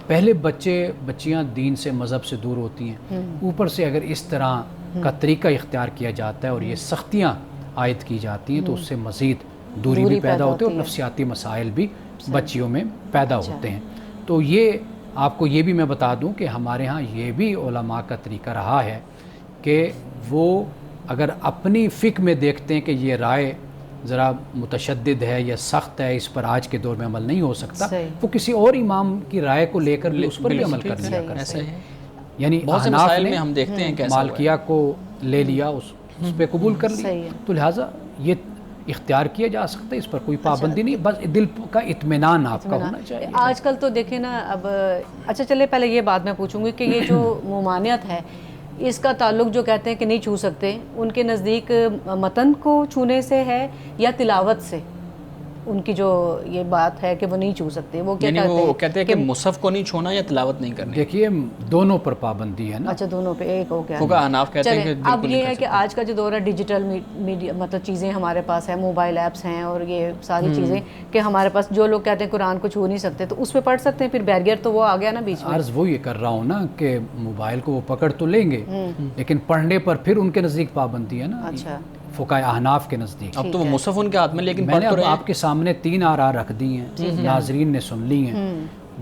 پہلے بچیاں دین سے، مذہب سے دور ہوتی ہیں، اوپر سے اگر اس طرح کا طریقہ اختیار کیا جاتا ہے اور یہ سختیاں عائد کی جاتی ہیں تو اس سے مزید دوری بھی پیدا ہوتی ہے اور نفسیاتی مسائل بھی بچیوں میں پیدا ہوتے ہیں. تو یہ آپ کو یہ بھی میں بتا دوں کہ ہمارے ہاں یہ بھی علماء کا طریقہ رہا ہے کہ وہ اگر اپنی فقہ میں دیکھتے ہیں کہ یہ رائے ذرا متشدد ہے یا سخت ہے، اس پر آج کے دور میں عمل نہیں ہو سکتا، وہ کسی اور امام کی رائے کو لے کر بھی اس پر بھی عمل کر لیا کرتے ہیں. یعنی احناف نے ہم دیکھتے ہیں مالکیہ کو لے لیا، اس پہ قبول کر لیا، تو لہٰذا یہ اختیار کیا جا سکتا ہے، اس پر کوئی پابندی نہیں، بس دل کا اطمینان آپ کا ہونا چاہیے. آج کل تو دیکھیں نا، اب اچھا چلے پہلے یہ بات میں پوچھوں گی کہ یہ جو ممانعت ہے اس کا تعلق جو کہتے ہیں کہ نہیں چھو سکتے، ان کے نزدیک متن کو چھونے سے ہے یا تلاوت سے؟ ان کی جو یہ بات ہے کہ وہ نہیں چھو سکتے، وہ کیا کہتے ہیں کہ مصحف کو نہیں چھونا یا تلاوت نہیں کرنی. دیکھیے دونوں پر پابندی ہے نا. اچھا، دونوں پہ ایک ہو گیا. فقہاء احناف کہتے ہیں کہ اب یہ ہے کہ آج کا جو دور ہے ڈیجیٹل میڈیا، مطلب چیزیں ہمارے پاس ہیں، موبائل ایپس ہیں اور یہ ساری چیزیں کہ ہمارے پاس جو لوگ کہتے ہیں قرآن کو چھو نہیں سکتے تو اس پہ پڑھ سکتے ہیں، پھر بیریئر تو وہ آ گیا نا بیچ میں. عرض وہ یہ کر رہا ہوں نا کہ موبائل کو وہ پکڑ تو لیں گے لیکن پڑھنے پر پھر ان کے نزدیک پابندی ہے نا. اچھا، فقہاء احناف کے نزدیک. اب تو وہ مصحف ان کے ہاتھ میں، لیکن میں نے آپ کے سامنے 3 آراء رکھ دی ہیں، ناظرین نے سن لی ہیں.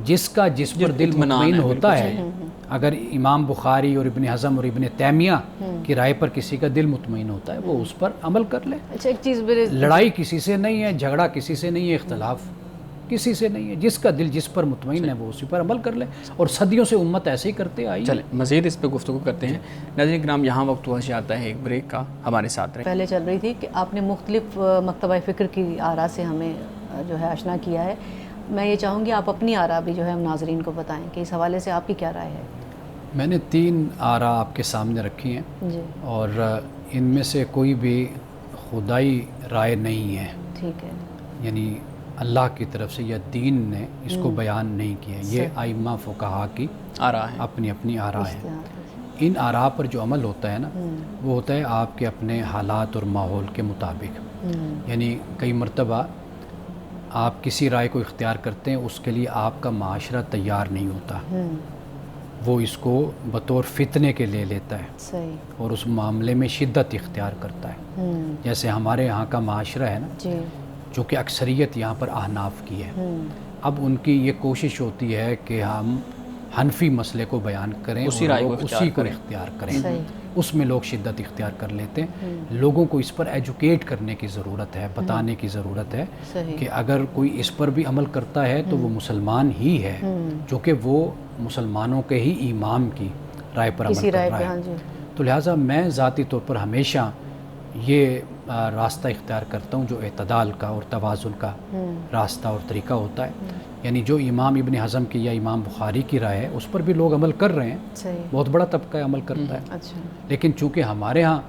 جس پر دل مطمئن ہوتا ہے، اگر امام بخاری اور ابن حزم اور ابن تیمیہ کی رائے پر کسی کا دل مطمئن ہوتا ہے وہ اس پر عمل کر لے. اچھا، ایک چیز لڑائی کسی سے نہیں ہے، جھگڑا کسی سے نہیں ہے، اختلاف کسی سے نہیں ہے. جس کا دل جس پر مطمئن ہے وہ اسی پر عمل کر لے, اور صدیوں سے امت ایسے ہی کرتے آئی. چلیں مزید اس پہ گفتگو کرتے ہیں. ناظرین کرام یہاں وقت ہوا جاتا ہے ایک بریک کا, ہمارے ساتھ رہیں. پہلے چل رہی تھی کہ آپ نے مختلف مکتبہ فکر کی آراء سے ہمیں جو ہے آشنا کیا ہے. میں یہ چاہوں گی آپ اپنی آراء بھی جو ہے ہم ناظرین کو بتائیں کہ اس حوالے سے آپ کی کیا رائے ہے. میں نے 3 آراء آپ کے سامنے رکھی ہیں جی, اور ان میں سے کوئی بھی خدائی رائے نہیں ہے. ٹھیک ہے. یعنی اللہ کی طرف سے یا دین نے اس کو بیان نہیں کیا. یہ ائمہ فقہا کی آراء ہیں, اپنی اپنی آراء ہیں. ان آراء پر جو عمل ہوتا ہے نا وہ ہوتا ہے آپ کے اپنے حالات اور ماحول کے مطابق. یعنی کئی مرتبہ آپ کسی رائے کو اختیار کرتے ہیں, اس کے لیے آپ کا معاشرہ تیار نہیں ہوتا, وہ اس کو بطور فتنے کے لے لیتا ہے صحیح, اور اس معاملے میں شدت اختیار کرتا ہے. جیسے ہمارے یہاں کا معاشرہ ہے نا, جی, جو کہ اکثریت یہاں پر احناف کی ہے. اب ان کی یہ کوشش ہوتی ہے کہ ہم حنفی مسئلے کو بیان کریں, اسی اور رائے لوگ کو اسی کو اختیار کریں. اس میں لوگ شدت اختیار کر لیتے ہیں. لوگوں کو اس پر ایجوکیٹ کرنے کی ضرورت ہے, بتانے کی ضرورت ہے کہ اگر کوئی اس پر بھی عمل کرتا ہے تو وہ مسلمان ہی ہے, جو کہ وہ مسلمانوں کے ہی امام کی رائے پر عمل کر رہا ہے. تو لہٰذا میں ذاتی طور پر ہمیشہ یہ راستہ اختیار کرتا ہوں جو اعتدال کا اور توازن کا راستہ اور طریقہ ہوتا ہے. یعنی جو امام ابن حزم کی یا امام بخاری کی رائے ہے اس پر بھی لوگ عمل کر رہے ہیں, بہت بڑا طبقہ عمل کرتا ہے. لیکن چونکہ ہمارے ہاں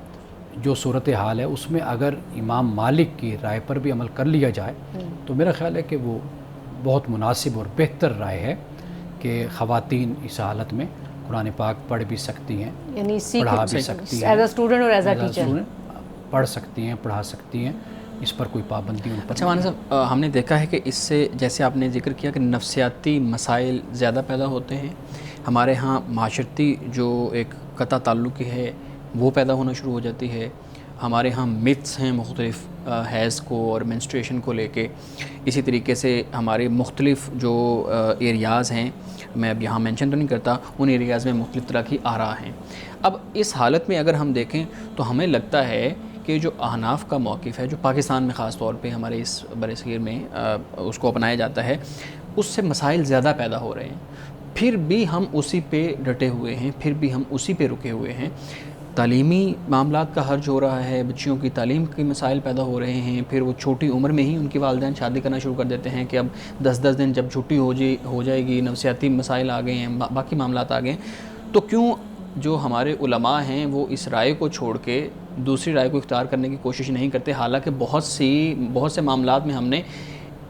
جو صورتحال ہے اس میں اگر امام مالک کی رائے پر بھی عمل کر لیا جائے تو میرا خیال ہے کہ وہ بہت مناسب اور بہتر رائے ہے کہ خواتین اس حالت میں قرآن پاک پڑھ بھی سکتی ہیں, یعنی پڑھا بھی سکتی ہیں, ایز اے اسٹوڈنٹ اور ایز اے ٹیچر پڑھ سکتی ہیں, پڑھا سکتی ہیں, اس پر کوئی پابندی ان پر. اچھا مولانا صاحب, ہم نے دیکھا ہے کہ اس سے جیسے آپ نے ذکر کیا کہ نفسیاتی مسائل زیادہ پیدا ہوتے ہیں, ہمارے ہاں معاشرتی جو ایک قطع تعلقی ہے وہ پیدا ہونا شروع ہو جاتی ہے. ہمارے ہاں متس ہیں مختلف حیض کو اور منسٹریشن کو لے کے. اسی طریقے سے ہمارے مختلف جو ایریاز ہیں, میں اب یہاں مینشن تو نہیں کرتا, ان ایریاز میں مختلف طرح کی آراء ہیں. اب اس حالت میں اگر ہم دیکھیں تو ہمیں لگتا ہے کہ جو احناف کا موقف ہے, جو پاکستان میں خاص طور پہ ہمارے اس برصغیر میں اس کو اپنایا جاتا ہے, اس سے مسائل زیادہ پیدا ہو رہے ہیں. پھر بھی ہم اسی پہ ڈٹے ہوئے ہیں, پھر بھی ہم اسی پہ رکے ہوئے ہیں. تعلیمی معاملات کا حرج ہو رہا ہے, بچیوں کی تعلیم کے مسائل پیدا ہو رہے ہیں, پھر وہ چھوٹی عمر میں ہی ان کی والدین شادی کرنا شروع کر دیتے ہیں کہ اب 10 دن جب چھٹی ہو جائے گی, نفسیاتی مسائل آ گئے ہیں, باقی معاملات آ گئے ہیں. تو کیوں جو ہمارے علماء ہیں وہ اس رائے کو چھوڑ کے دوسری رائے کو اختیار کرنے کی کوشش نہیں کرتے, حالانکہ بہت سے معاملات میں ہم نے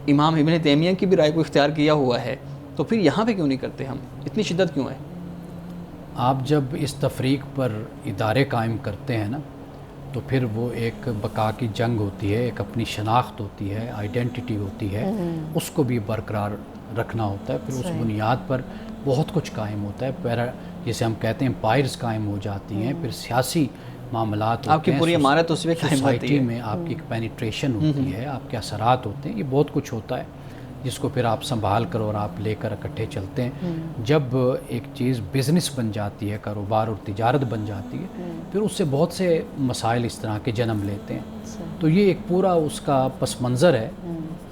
امام ابن تیمیہ کی بھی رائے کو اختیار کیا ہوا ہے. تو پھر یہاں پہ کیوں نہیں کرتے ہم, اتنی شدت کیوں ہے؟ آپ جب اس تفریق پر ادارے قائم کرتے ہیں نا تو پھر وہ ایک بقا کی جنگ ہوتی ہے, ایک اپنی شناخت ہوتی ہے, آئیڈینٹی ہوتی ہے, اس کو بھی برقرار رکھنا ہوتا ہے. پھر اس بنیاد پر بہت کچھ قائم ہوتا ہے, جسے ہم کہتے ہیں امپائرز قائم ہو جاتی ہیں. پھر سیاسی معاملات آپ کی پوری عمارت اس میں قائم ہوتی ہے, سوسائٹی میں آپ کی ایک پینیٹریشن ہوتی ہے, آپ کے اثرات ہوتے ہیں, یہ بہت کچھ ہوتا ہے جس کو پھر آپ سنبھال کر اور آپ لے کر اکٹھے چلتے ہیں. جب ایک چیز بزنس بن جاتی ہے, کاروبار اور تجارت بن جاتی ہے, پھر اس سے بہت سے مسائل اس طرح کے جنم لیتے ہیں. تو یہ ایک پورا اس کا پس منظر ہے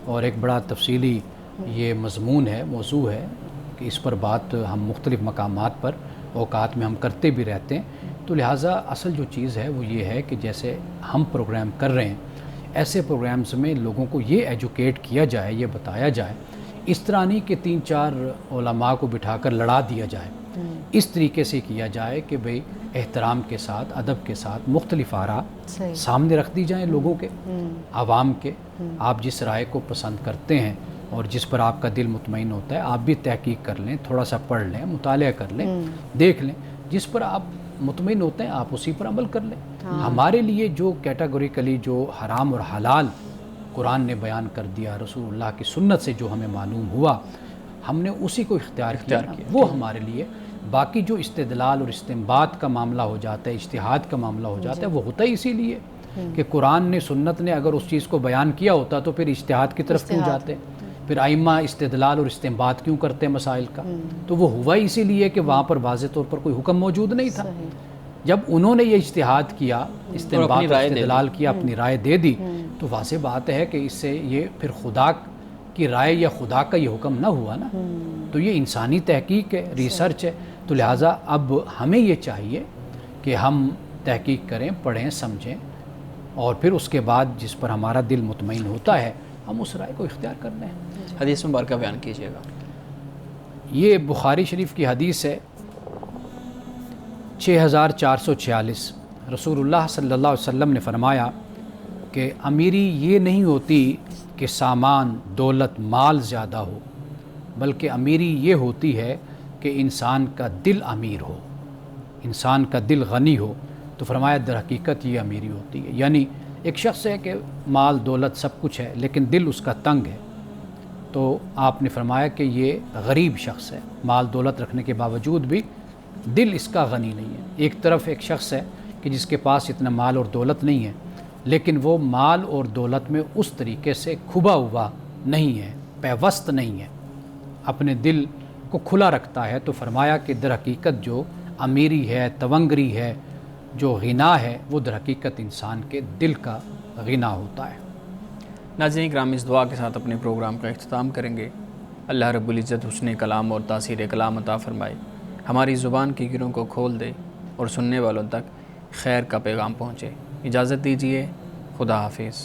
اور ایک بڑا تفصیلی یہ مضمون ہے, موضوع ہے کہ اس پر بات ہم مختلف مقامات پر اوقات میں ہم کرتے بھی رہتے ہیں. تو لہٰذا اصل جو چیز ہے وہ یہ ہے کہ جیسے ہم پروگرام کر رہے ہیں, ایسے پروگرامز میں لوگوں کو یہ ایجوکیٹ کیا جائے, یہ بتایا جائے, اس طرح نہیں کہ 3-4 علماء کو بٹھا کر لڑا دیا جائے. اس طریقے سے کیا جائے کہ بھئی احترام کے ساتھ, ادب کے ساتھ مختلف آراء سامنے رکھ دی جائیں لوگوں کے, عوام کے. آپ جس رائے کو پسند کرتے ہیں اور جس پر آپ کا دل مطمئن ہوتا ہے, آپ بھی تحقیق کر لیں, تھوڑا سا پڑھ لیں, مطالعہ کر لیں, دیکھ لیں, جس پر آپ مطمئن ہوتے ہیں آپ اسی پر عمل کر لیں. ہمارے لیے جو کیٹاگوریکلی جو حرام اور حلال قرآن نے بیان کر دیا, رسول اللہ کی سنت سے جو ہمیں معلوم ہوا, ہم نے اسی کو اختیار کیا, وہ ہمارے لیے. باقی جو استدلال اور استنباط کا معاملہ ہو جاتا ہے, اجتہاد کا معاملہ ہو جاتا ہے, وہ ہوتا ہی اسی لیے کہ قرآن نے, سنت نے اگر اس چیز کو بیان کیا ہوتا تو پھر اجتہاد کی طرف کیوں جاتے, پھر ائمہ استدلال اور استنباط کیوں کرتے ہیں مسائل کا. تو وہ ہوا ہی اسی لیے کہ وہاں پر واضح طور پر کوئی حکم موجود نہیں تھا. جب انہوں نے یہ اجتہاد کیا, استنباط اور استدلال کیا, اپنی رائے دے دی, تو واضح بات ہے کہ اس سے یہ پھر خدا کی رائے یا خدا کا یہ حکم نہ ہوا نا، تو یہ انسانی تحقیق ہے، ریسرچ ہے، تو لہٰذا اب ہمیں یہ چاہیے کہ ہم تحقیق کریں، پڑھیں، سمجھیں، اور پھر اس کے بعد جس پر ہمارا دل مطمئن ہوتا ہے ہم اس رائے کو اختیار کر لیں۔ حدیث مبارکہ بیان کیجیے گا۔ یہ بخاری شریف کی حدیث ہے 6446۔ رسول اللہ صلی اللہ علیہ وسلم نے فرمایا کہ امیری یہ نہیں ہوتی کہ سامان، دولت، مال زیادہ ہو، بلکہ امیری یہ ہوتی ہے کہ انسان کا دل امیر ہو، انسان کا دل غنی ہو۔ تو فرمایا در حقیقت یہ امیری ہوتی ہے، یعنی ایک شخص ہے کہ مال دولت سب کچھ ہے لیکن دل اس کا تنگ ہے، تو آپ نے فرمایا کہ یہ غریب شخص ہے، مال دولت رکھنے کے باوجود بھی دل اس کا غنی نہیں ہے۔ ایک طرف ایک شخص ہے کہ جس کے پاس اتنا مال اور دولت نہیں ہے لیکن وہ مال اور دولت میں اس طریقے سے کھبا ہوا نہیں ہے، پیوست نہیں ہے، اپنے دل کو کھلا رکھتا ہے۔ تو فرمایا کہ در حقیقت جو امیری ہے، تونگری ہے، جو غنا ہے، وہ در حقیقت انسان کے دل کا غنا ہوتا ہے۔ ناظرین کرام، اس دعا کے ساتھ اپنے پروگرام کا اختتام کریں گے۔ اللہ رب العزت حسن کلام اور تاثیر کلام عطا فرمائے، ہماری زبان کی گروں کو کھول دے اور سننے والوں تک خیر کا پیغام پہنچے۔ اجازت دیجیے، خدا حافظ۔